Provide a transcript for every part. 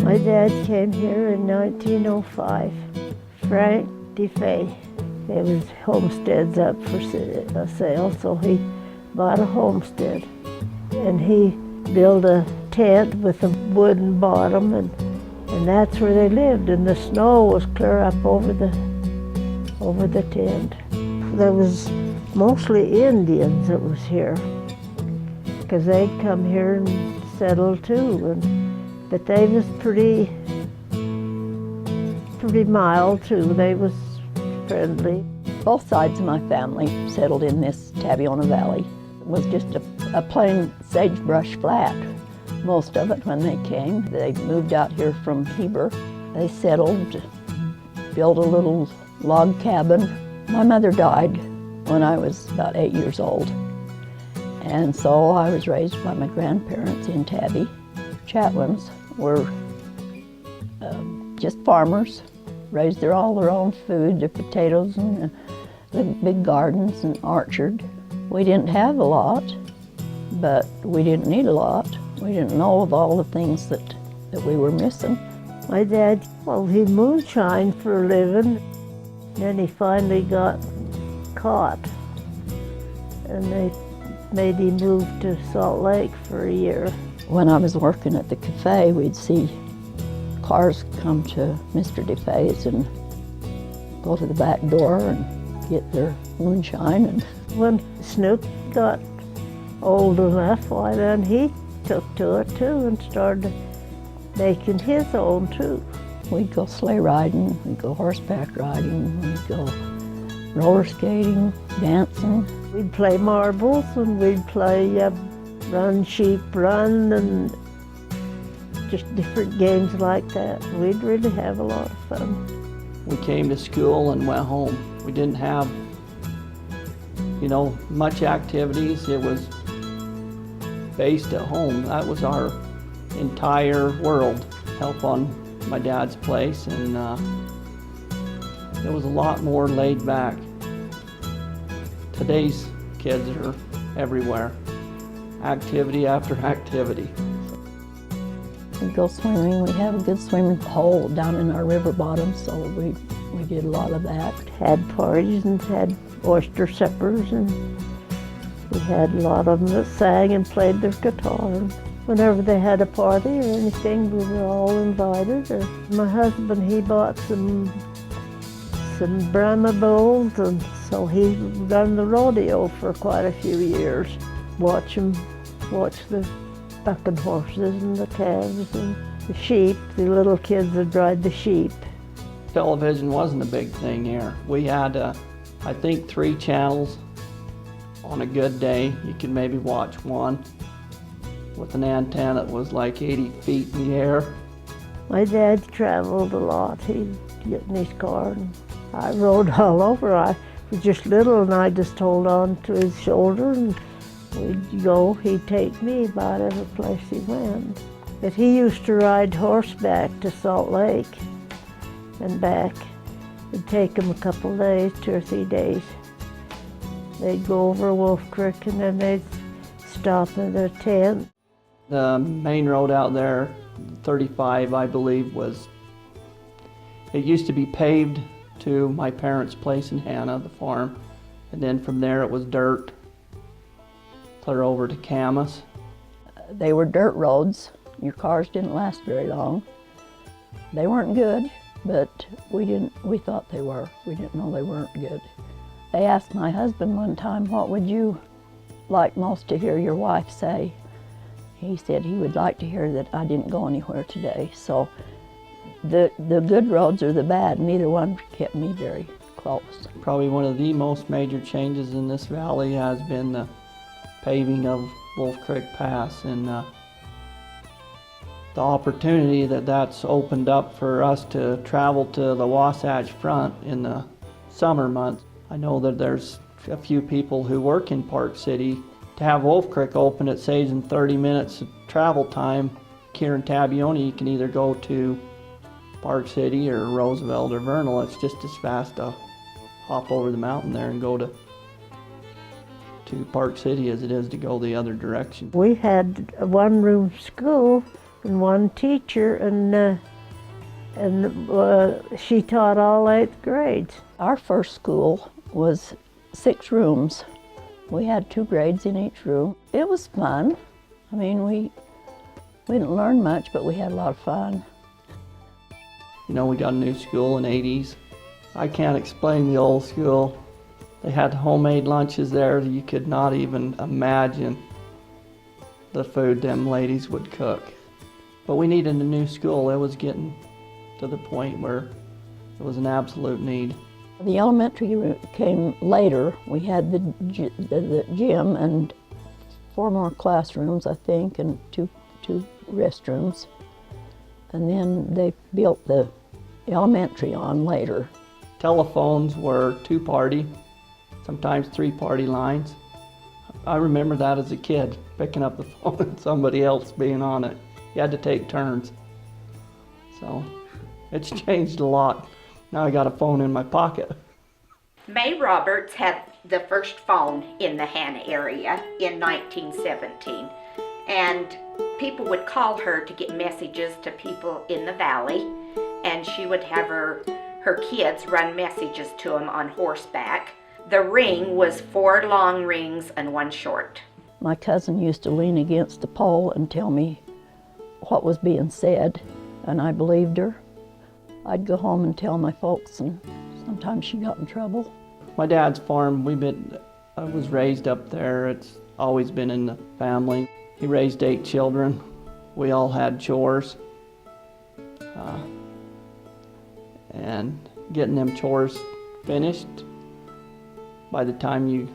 My dad came here in 1905. Frank DeFay. There was homesteads up for sale, so he bought a homestead. And he built a tent with a wooden bottom, and that's where they lived. And the snow was clear up over the tent. There was mostly Indians that was here, because they'd come here and settle too. But they was pretty mild too. They was friendly. Both sides of my family settled in this Tabiona Valley. It was just a plain sagebrush flat. Most of it, when they came, they moved out here from Heber. They settled, built a little log cabin. My mother died when I was about 8 years old. And so I was raised by my grandparents in Tabby. Chatwins were just farmers, raised all their own food, their potatoes and big gardens and orchard. We didn't have a lot, but we didn't need a lot. We didn't know of all the things that we were missing. My dad, well, he moonshined for a living. Then he finally got caught, and they made him move to Salt Lake for a year. When I was working at the cafe, we'd see cars come to Mr. DeFay's and go to the back door and get their moonshine. And when Snoop got old enough, why then he took to it too and started making his own too. We'd go sleigh riding, we'd go horseback riding, we'd go roller skating, dancing. We'd play marbles and we'd play run, sheep, run, and just different games like that. We'd really have a lot of fun. We came to school and went home. We didn't have, much activities. It was based at home. That was our entire world. Help on my dad's place, and it was a lot more laid back. Today's kids are everywhere. Activity after activity. We'd go swimming. We have a good swimming hole down in our river bottom, so we did a lot of that. Had parties and had oyster suppers, and we had a lot of them that sang and played their guitar. Whenever they had a party or anything, we were all invited. My husband, he bought some Brahma bulls, and so he ran the rodeo for quite a few years. Watch the bucking horses and the calves and the sheep. The little kids would ride the sheep. Television wasn't a big thing here. We had, I think, 3 channels. On a good day, you could maybe watch one with an antenna that was like 80 feet in the air. My dad traveled a lot. He'd get in his car, and I rode all over. I was just little, and I just hold on to his shoulder, and we'd go. He'd take me about every place he went. But he used to ride horseback to Salt Lake and back. It'd take him a couple of days, 2 or 3 days. They'd go over Wolf Creek, and then they'd stop in their tent. The main road out there, 35, I believe, it used to be paved to my parents' place in Hannah, the farm, and then from there it was dirt, clear over to Camas. They were dirt roads. Your cars didn't last very long. They weren't good, but we thought they were. We didn't know they weren't good. They asked my husband one time, what would you like most to hear your wife say? He said he would like to hear that I didn't go anywhere today. So the good roads or the bad, neither one kept me very close. Probably one of the most major changes in this valley has been the paving of Wolf Creek Pass, and the opportunity that's opened up for us to travel to the Wasatch Front in the summer months. I know that there's a few people who work in Park City. To have Wolf Creek open, it saves them 30 minutes of travel time. Here in Tabiona, you can either go to Park City or Roosevelt or Vernal. It's just as fast to hop over the mountain there and go to Park City as it is to go the other direction. We had a one-room school and one teacher, and she taught all 8th grades. Our first school was 6 rooms. We had 2 grades in each room. It was fun. I mean, we didn't learn much, but we had a lot of fun. You know, we got a new school in the 80s. I can't explain the old school. They had homemade lunches there. You could not even imagine the food them ladies would cook. But we needed a new school. It was getting to the point where it was an absolute need. The elementary came later. We had the gym and 4 more classrooms, I think, and two restrooms. And then they built the elementary on later. Telephones were 2-party, sometimes 3-party lines. I remember that as a kid, picking up the phone and somebody else being on it. You had to take turns. So it's changed a lot. Now I got a phone in my pocket. May Roberts had the first phone in the Hannah area in 1917, and people would call her to get messages to people in the valley, and she would have her kids run messages to them on horseback. The ring was 4 long rings and 1 short. My cousin used to lean against the pole and tell me what was being said, and I believed her. I'd go home and tell my folks, and sometimes she got in trouble. My dad's farm, I was raised up there. It's always been in the family. He raised 8 children. We all had chores. And getting them chores finished, by the time you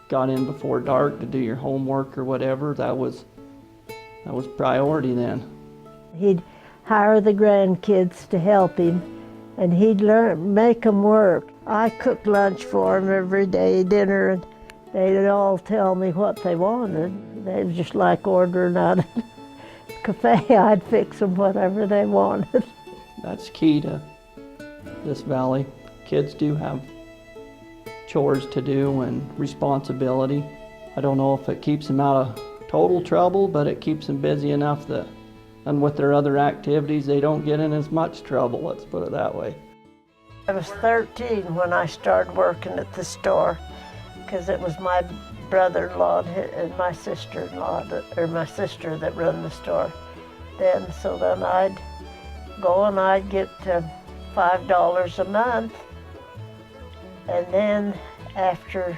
got in before dark to do your homework or whatever, that was priority then. He'd hire the grandkids to help him, and he'd make them work. I cooked lunch for them every day, dinner, and they'd all tell me what they wanted. They was just like ordering out of a cafe. I'd fix them whatever they wanted. That's key to this valley. Kids do have chores to do and responsibility. I don't know if it keeps them out of total trouble, but it keeps them busy enough that, and with their other activities, they don't get in as much trouble, let's put it that way. I was 13 when I started working at the store, because it was my brother-in-law and my sister-in-law, or my sister that run the store then. So then I'd go and I'd get $5 a month, and then after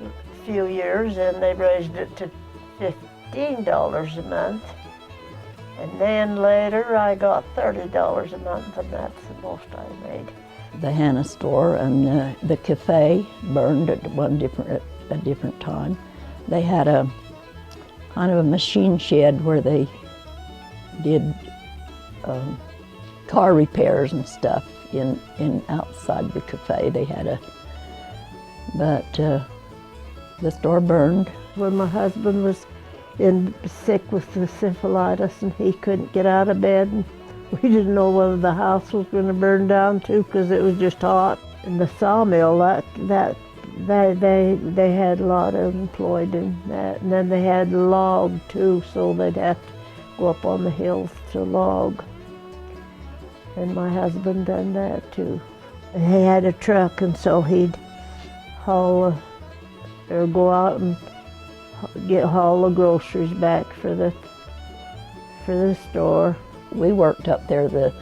a few years, then they raised it to $15 a month. And then later I got $30 a month, and that's the most I made. The Hannah store and the cafe burned at a different time. They had a kind of a machine shed where they did car repairs and stuff in outside the cafe. They had but the store burned. When my husband was sick with the syphilitis and he couldn't get out of bed, and we didn't know whether the house was going to burn down too, because it was just hot. And the sawmill, they had a lot of employed in that, and then they had log too, so they'd have to go up on the hills to log. And my husband done that too. And he had a truck, and so he'd haul or go out and haul the groceries back for the store. We worked up there the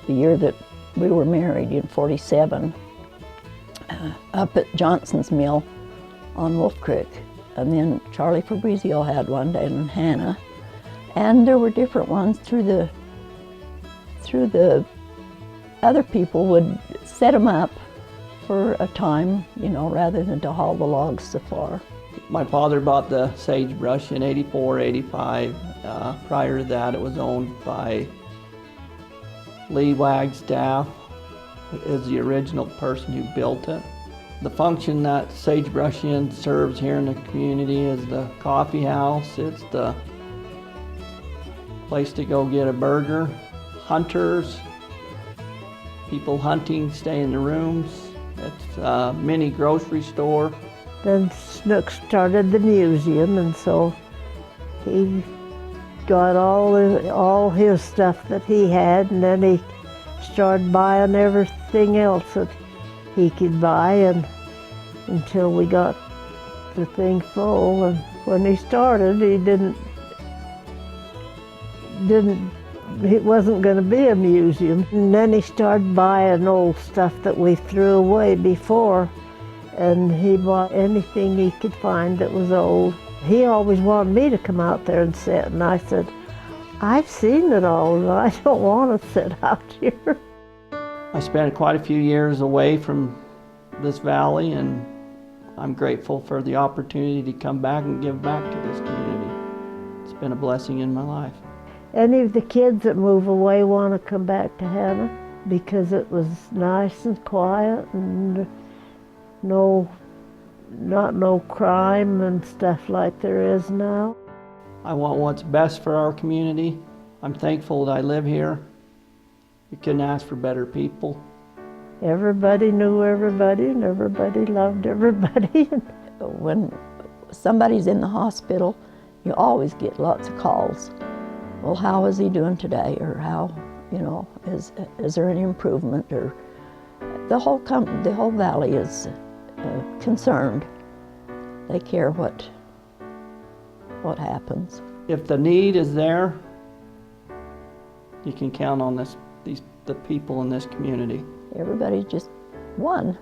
year that we were married in '47, up at Johnson's Mill on Wolf Creek. And then Charlie Fabrizio had one day in Hannah. And there were different ones through the other people would set them up for a time, you know, rather than to haul the logs so far. My father bought the sagebrush in '84, '85. Prior to that, it was owned by Lee Wagstaff, who is the original person who built it. The function that Sagebrush Inn serves here in the community is the coffee house. It's the place to go get a burger. Hunters, people hunting, stay in the rooms. It's a mini grocery store. Then Snook started the museum, and so he got all his stuff that he had, and then he started buying everything else that he could buy, and until we got the thing full. And when he started, it wasn't going to be a museum. And then he started buying old stuff that we threw away before, and he bought anything he could find that was old. He always wanted me to come out there and sit, and I said, I've seen it all, and I don't want to sit out here. I spent quite a few years away from this valley, and I'm grateful for the opportunity to come back and give back to this community. It's been a blessing in my life. Any of the kids that move away want to come back to Hannah because it was nice and quiet, and not no crime and stuff like there is now. I want what's best for our community. I'm thankful that I live here. We couldn't ask for better people. Everybody knew everybody, and everybody loved everybody. When somebody's in the hospital, you always get lots of calls. Well, how is he doing today? Or how, is there any improvement? Or the whole valley is concerned. They care what happens. If the need is there, you can count on the people in this community. Everybody's just one.